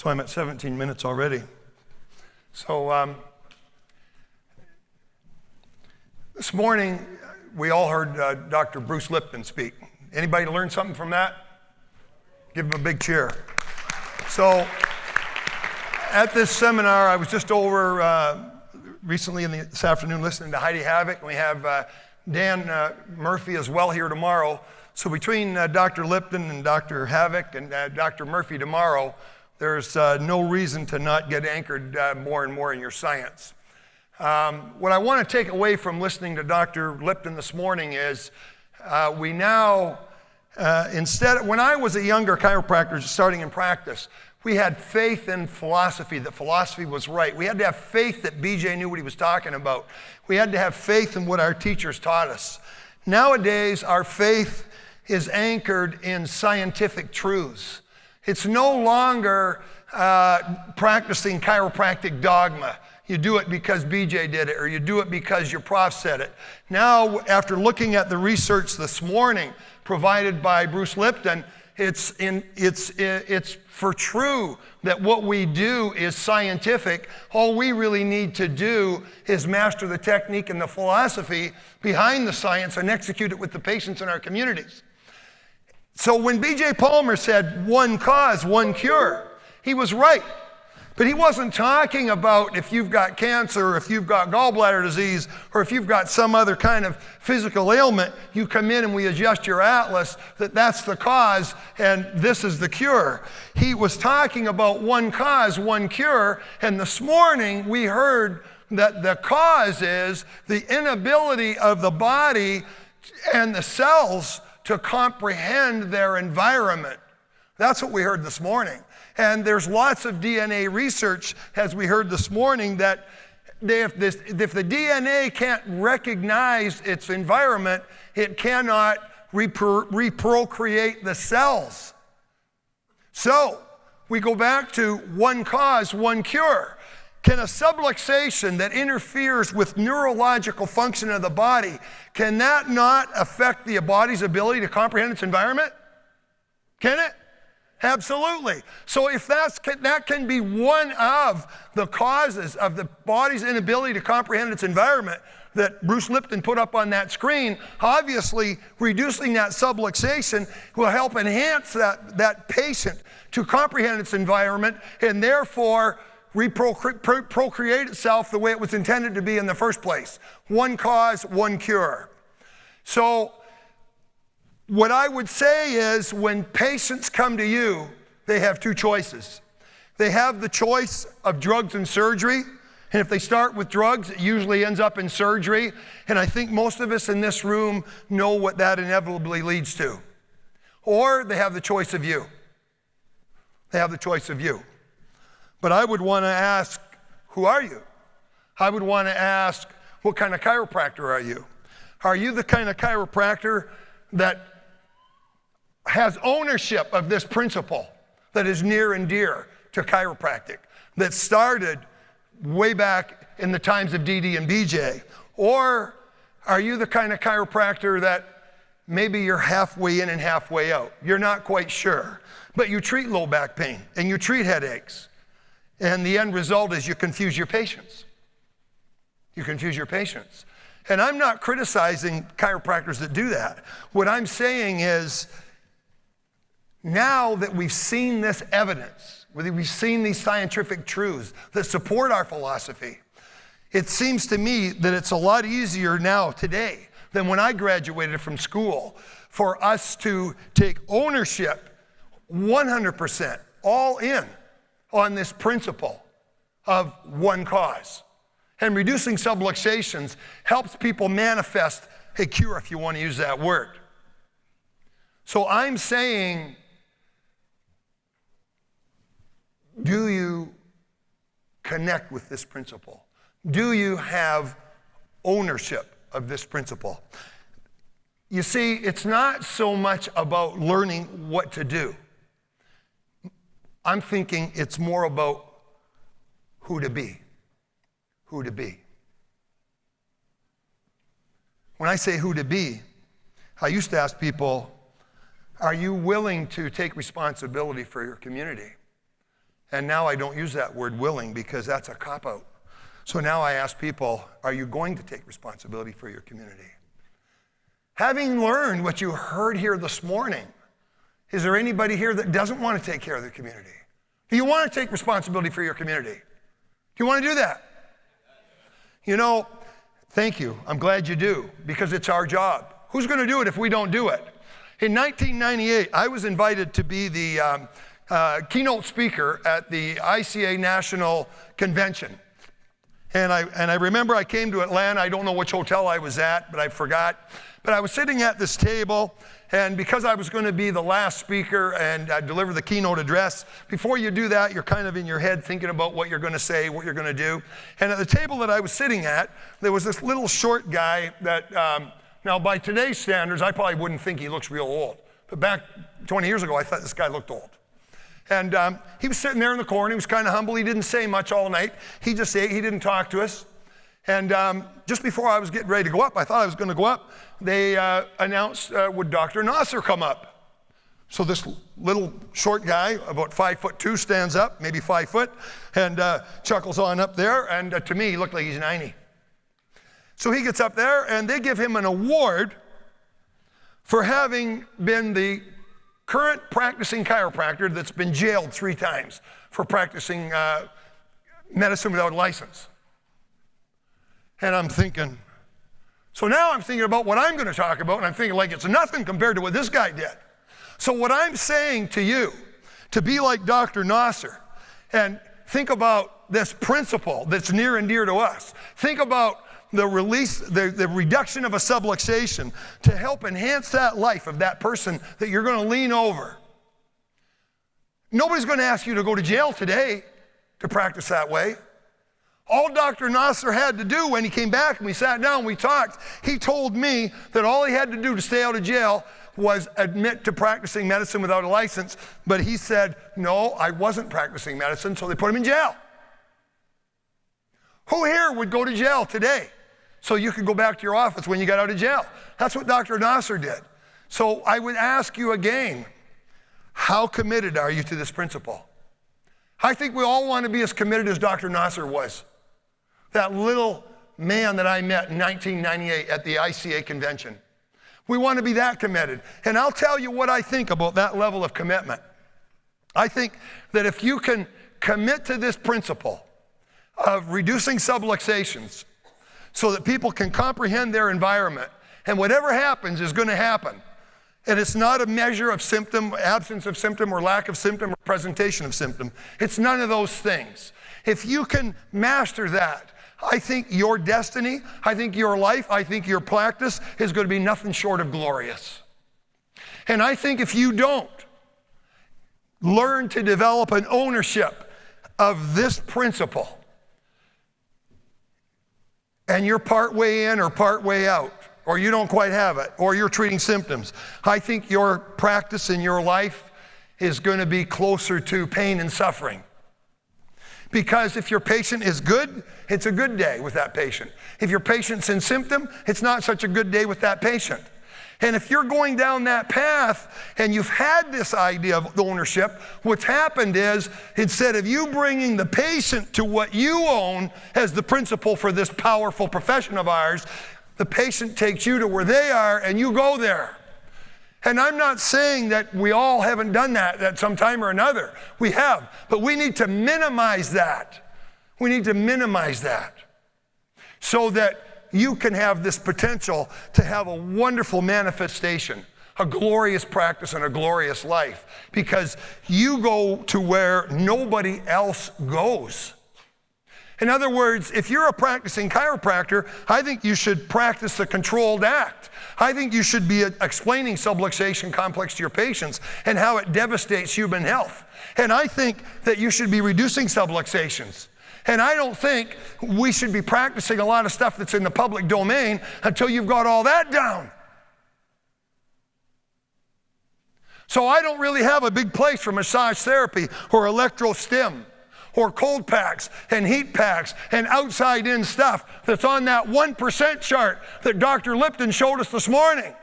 So I'm at 17 minutes already. So this morning, we all heard Dr. Bruce Lipton speak. Anybody learn something from that? Give him a big cheer. So at this seminar, I was just over recently this afternoon listening to Hardick. We have Dan Murphy as well here tomorrow. So between Dr. Lipton and Dr. Hardick and Dr. Murphy tomorrow, there's no reason to not get anchored more and more in your science. What I want to take away from listening to Dr. Lipton this morning is we now, when I was a younger chiropractor starting in practice, we had faith in philosophy, that philosophy was right. We had to have faith that BJ knew what he was talking about. We had to have faith in what our teachers taught us. Nowadays, our faith is anchored in scientific truths. It's no longer practicing chiropractic dogma. You do it because BJ did it, or you do it because your prof said it. Now, after looking at the research this morning provided by Bruce Lipton, it's for true that what we do is scientific. All we really need to do is master the technique and the philosophy behind the science and execute it with the patients in our communities. So when B.J. Palmer said one cause, one cure, he was right. But he wasn't talking about if you've got cancer, or if you've got gallbladder disease, or if you've got some other kind of physical ailment, you come in and we adjust your atlas, that's the cause and this is the cure. He was talking about one cause, one cure, and this morning we heard that the cause is the inability of the body and the cells to comprehend their environment. That's what we heard this morning. And there's lots of DNA research, as we heard this morning, that if the DNA can't recognize its environment, it cannot reprocreate the cells. So we go back to one cause, one cure. Can a subluxation that interferes with neurological function of the body, can that not affect the body's ability to comprehend its environment? Can it? Absolutely. So if that can be one of the causes of the body's inability to comprehend its environment that Bruce Lipton put up on that screen, obviously reducing that subluxation will help enhance that patient to comprehend its environment and therefore procreate itself the way it was intended to be in the first place. One cause, one cure. So what I would say is when patients come to you, they have two choices. They have the choice of drugs and surgery. And if they start with drugs, it usually ends up in surgery. And I think most of us in this room know what that inevitably leads to. Or they have the choice of you. They have the choice of you. But I would want to ask, who are you? I would want to ask, what kind of chiropractor are you? Are you the kind of chiropractor that has ownership of this principle that is near and dear to chiropractic, that started way back in the times of DD and BJ? Or are you the kind of chiropractor that maybe you're halfway in and halfway out? You're not quite sure, but you treat low back pain and you treat headaches. And the end result is you confuse your patients. You confuse your patients. And I'm not criticizing chiropractors that do that. What I'm saying is, now that we've seen this evidence, whether we've seen these scientific truths that support our philosophy, it seems to me that it's a lot easier now today than when I graduated from school for us to take ownership 100%, all in, on this principle of one cause. And reducing subluxations helps people manifest a cure, if you want to use that word. So I'm saying, do you connect with this principle? Do you have ownership of this principle? You see, it's not so much about learning what to do. I'm thinking it's more about who to be. Who to be. When I say who to be, I used to ask people, are you willing to take responsibility for your community? And now I don't use that word willing because that's a cop-out. So now I ask people, are you going to take responsibility for your community? Having learned what you heard here this morning, is there anybody here that doesn't want to take care of their community? Do you want to take responsibility for your community? Do you want to do that? You know, thank you. I'm glad you do, because it's our job. Who's going to do it if we don't do it? In 1998, I was invited to be the keynote speaker at the ICA National Convention. And I remember I came to Atlanta. I don't know which hotel I was at, but I forgot. But I was sitting at this table, and because I was going to be the last speaker and deliver the keynote address, before you do that, you're kind of in your head thinking about what you're going to say, what you're going to do. And at the table that I was sitting at, there was this little short guy that, now by today's standards, I probably wouldn't think he looks real old. But back 20 years ago, I thought this guy looked old. And he was sitting there in the corner. He was kind of humble. He didn't say much all night. He just ate. He didn't talk to us. And just before I was getting ready to go up, I thought I was going to go up, they announced, would Dr. Nasser come up? So this little short guy, about 5'2", stands up, maybe 5 foot, and chuckles on up there. And to me, he looked like he's 90. So he gets up there, and they give him an award for having been the current practicing chiropractor that's been jailed 3 times for practicing medicine without a license. And I'm thinking, so now I'm thinking about what I'm going to talk about, and I'm thinking like it's nothing compared to what this guy did. So what I'm saying to you, to be like Dr. Nasser, and think about this principle that's near and dear to us. Think about the release, the reduction of a subluxation to help enhance that life of that person that you're going to lean over. Nobody's going to ask you to go to jail today to practice that way. All Dr. Nasser had to do when he came back and we sat down and we talked, he told me that all he had to do to stay out of jail was admit to practicing medicine without a license. But he said, no, I wasn't practicing medicine, so they put him in jail. Who here would go to jail today so you could go back to your office when you got out of jail? That's what Dr. Nasser did. So I would ask you again, how committed are you to this principle? I think we all want to be as committed as Dr. Nasser was. That little man that I met in 1998 at the ICA convention. We want to be that committed. And I'll tell you what I think about that level of commitment. I think that if you can commit to this principle of reducing subluxations so that people can comprehend their environment, and whatever happens is going to happen. And it's not a measure of symptom, absence of symptom, or lack of symptom, or presentation of symptom. It's none of those things. If you can master that, I think your destiny, I think your life, I think your practice is going to be nothing short of glorious. And I think if you don't learn to develop an ownership of this principle, and you're part way in or part way out, or you don't quite have it, or you're treating symptoms, I think your practice in your life is going to be closer to pain and suffering. Because if your patient is good, it's a good day with that patient. If your patient's in symptom, it's not such a good day with that patient. And if you're going down that path and you've had this idea of ownership, what's happened is instead of you bringing the patient to what you own as the principle for this powerful profession of ours, the patient takes you to where they are and you go there. And I'm not saying that we all haven't done that at some time or another. We have, but we need to minimize that. We need to minimize that so that you can have this potential to have a wonderful manifestation, a glorious practice and a glorious life, because you go to where nobody else goes. In other words, if you're a practicing chiropractor, I think you should practice the controlled act. I think you should be explaining subluxation complex to your patients and how it devastates human health. And I think that you should be reducing subluxations. And I don't think we should be practicing a lot of stuff that's in the public domain until you've got all that down. So I don't really have a big place for massage therapy or electrostim or cold packs and heat packs and outside-in stuff that's on that 1% chart that Dr. Lipton showed us this morning.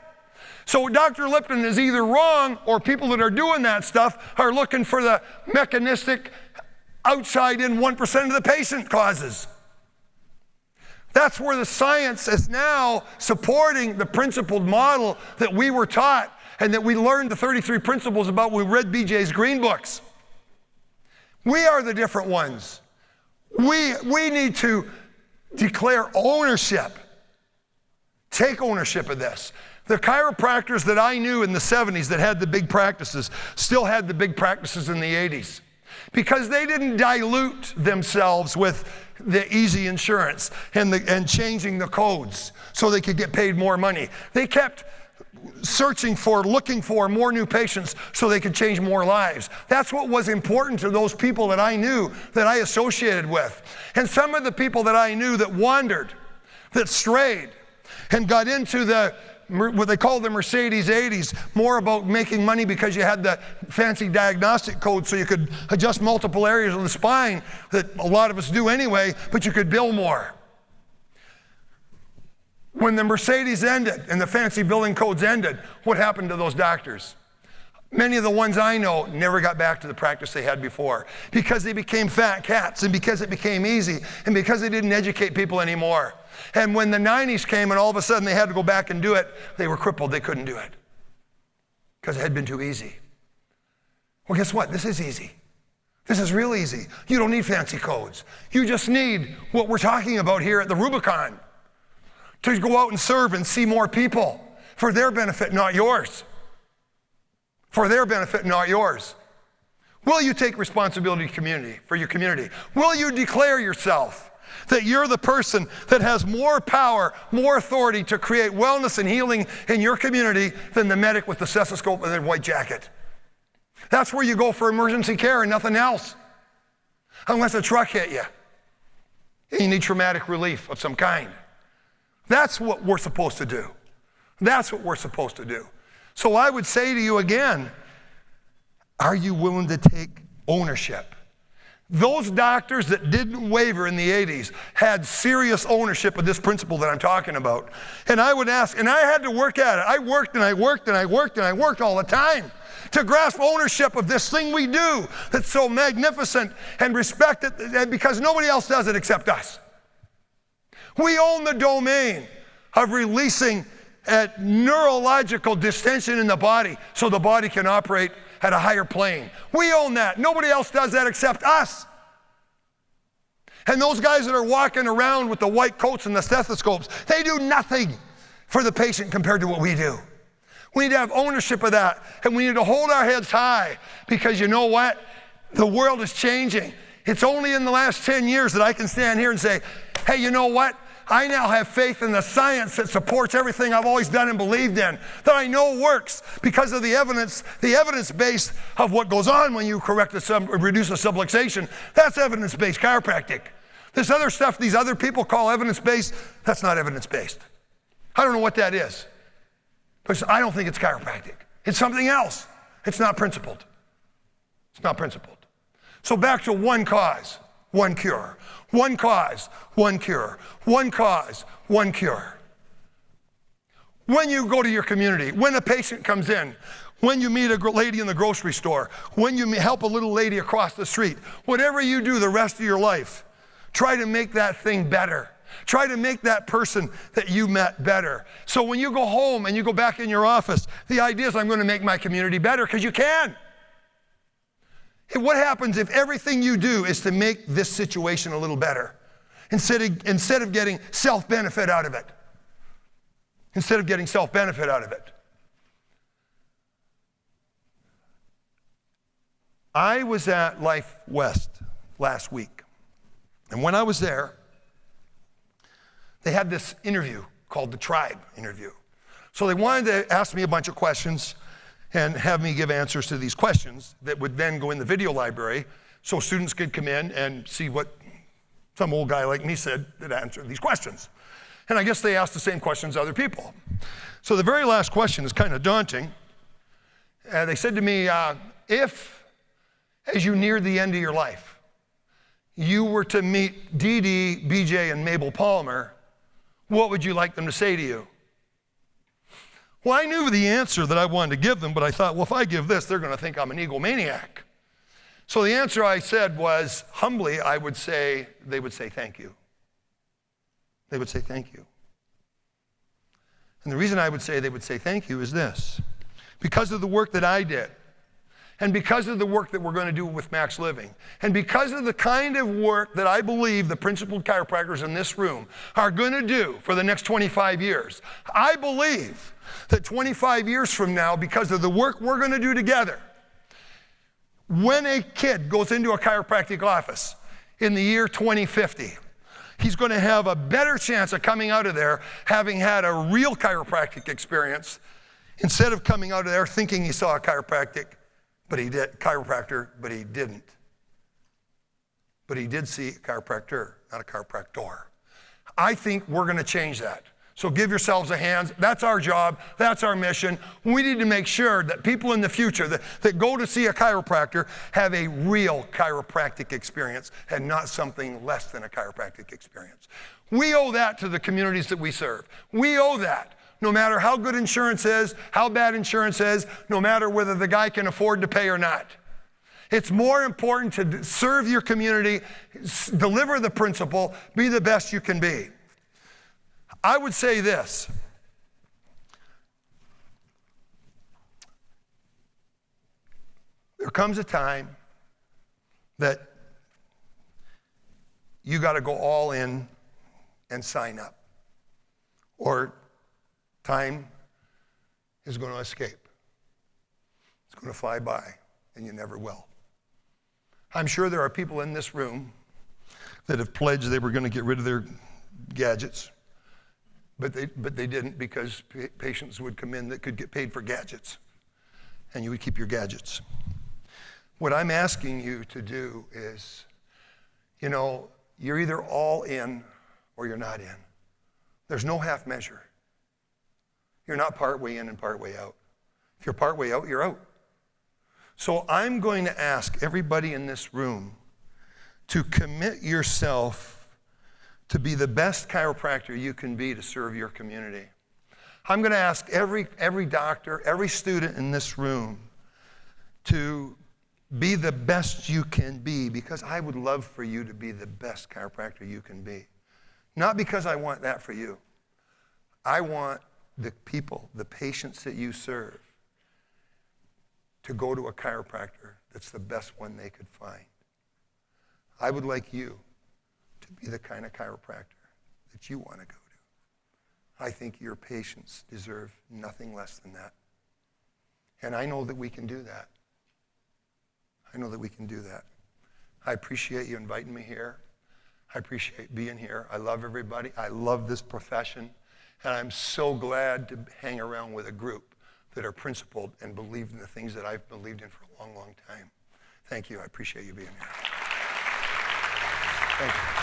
So Dr. Lipton is either wrong or people that are doing that stuff are looking for the mechanistic outside in 1% of the patient causes. That's where the science is now supporting the principled model that we were taught and that we learned the 33 principles about when we read BJ's green books. We are the different ones. We need to declare ownership. Take ownership of this. The chiropractors that I knew in the 70s that had the big practices still had the big practices in the 80s because they didn't dilute themselves with the easy insurance and changing the codes so they could get paid more money. They kept looking for more new patients so they could change more lives. That's what was important to those people that I knew, that I associated with. And some of the people that I knew that wandered, that strayed, and got into what they call the Mercedes 80s, more about making money because you had the fancy diagnostic code so you could adjust multiple areas of the spine that a lot of us do anyway, but you could bill more. When the Mercedes ended and the fancy billing codes ended, what happened to those doctors? Many of the ones I know never got back to the practice they had before because they became fat cats and because it became easy and because they didn't educate people anymore. And when the 90s came and all of a sudden they had to go back and do it, they were crippled. They couldn't do it because it had been too easy. Well, guess what? This is easy. This is real easy. You don't need fancy codes. You just need what we're talking about here at the Rubicon to go out and serve and see more people for their benefit, not yours. For their benefit, not yours. Will you take responsibility for your community? Will you declare yourself that you're the person that has more power, more authority to create wellness and healing in your community than the medic with the stethoscope and the white jacket? That's where you go for emergency care and nothing else. Unless a truck hit you and you need traumatic relief of some kind. That's what we're supposed to do. That's what we're supposed to do. So I would say to you again, are you willing to take ownership? Those doctors that didn't waver in the 80s had serious ownership of this principle that I'm talking about. And I would ask, and I had to work at it. I worked and I worked and I worked and I worked all the time to grasp ownership of this thing we do that's so magnificent and respected, and because nobody else does it except us. We own the domain of releasing a neurological distension in the body so the body can operate at a higher plane. We own that. Nobody else does that except us. And those guys that are walking around with the white coats and the stethoscopes, they do nothing for the patient compared to what we do. We need to have ownership of that, and we need to hold our heads high because you know what? The world is changing. It's only in the last 10 years that I can stand here and say, hey, you know what? I now have faith in the science that supports everything I've always done and believed in, that I know works because of the evidence base of what goes on when you reduce a subluxation. That's evidence-based chiropractic. This other stuff these other people call evidence-based, that's not evidence-based. I don't know what that is. But I don't think it's chiropractic. It's something else. It's not principled. It's not principled. So back to one cause, one cure. One cause, one cure. One cause, one cure. When you go to your community, when a patient comes in, when you meet a lady in the grocery store, when you help a little lady across the street, whatever you do the rest of your life, try to make that thing better. Try to make that person that you met better. So when you go home and you go back in your office, the idea is I'm going to make my community better because you can. And what happens if everything you do is to make this situation a little better instead of getting self-benefit out of it? Instead of getting self-benefit out of it. I was at Life West last week. And when I was there, they had this interview called the Tribe interview. So they wanted to ask me a bunch of questions and have me give answers to these questions that would then go in the video library so students could come in and see what some old guy like me said that answered these questions. And I guess they asked the same questions to other people. So the very last question is kind of daunting. They said to me, if, as you near the end of your life, you were to meet Dee Dee, BJ, and Mabel Palmer, what would you like them to say to you? Well, I knew the answer that I wanted to give them, but I thought, well, if I give this, they're going to think I'm an egomaniac. So the answer I said was, humbly, they would say thank you. They would say thank you. And the reason I would say they would say thank you is this. Because of the work that I did, and because of the work that we're going to do with Max Living, and because of the kind of work that I believe the principled chiropractors in this room are going to do for the next 25 years, I believe that 25 years from now, because of the work we're going to do together, when a kid goes into a chiropractic office in the year 2050, he's going to have a better chance of coming out of there having had a real chiropractic experience instead of coming out of there thinking he saw a chiropractor, but he didn't. But he did see a chiropractor, not a chiropractor. I think we're going to change that. So give yourselves a hand. That's our job. That's our mission. We need to make sure that people in the future that go to see a chiropractor have a real chiropractic experience and not something less than a chiropractic experience. We owe that to the communities that we serve. We owe that. No matter how good insurance is, how bad insurance is, no matter whether the guy can afford to pay or not. It's more important to serve your community, deliver the principle, be the best you can be. I would say this. There comes a time that you got to go all in and sign up, or time is going to escape. It's going to fly by, and you never will. I'm sure there are people in this room that have pledged they were going to get rid of their gadgets, but they didn't, because patients would come in that could get paid for gadgets, and you would keep your gadgets. What I'm asking you to do is, you're either all in or you're not in. There's no half measure. You're not part way in and part way out. If you're part way out, you're out. So I'm going to ask everybody in this room to commit yourself to be the best chiropractor you can be to serve your community. I'm going to ask every doctor, every student in this room to be the best you can be, because I would love for you to be the best chiropractor you can be. Not because I want that for you. I want the people, the patients that you serve, to go to a chiropractor that's the best one they could find. I would like you to be the kind of chiropractor that you want to go to. I think your patients deserve nothing less than that. And I know that we can do that. I know that we can do that. I appreciate you inviting me here. I appreciate being here. I love everybody. I love this profession. And I'm so glad to hang around with a group that are principled and believe in the things that I've believed in for a long, long time. Thank you. I appreciate you being here. Thank you.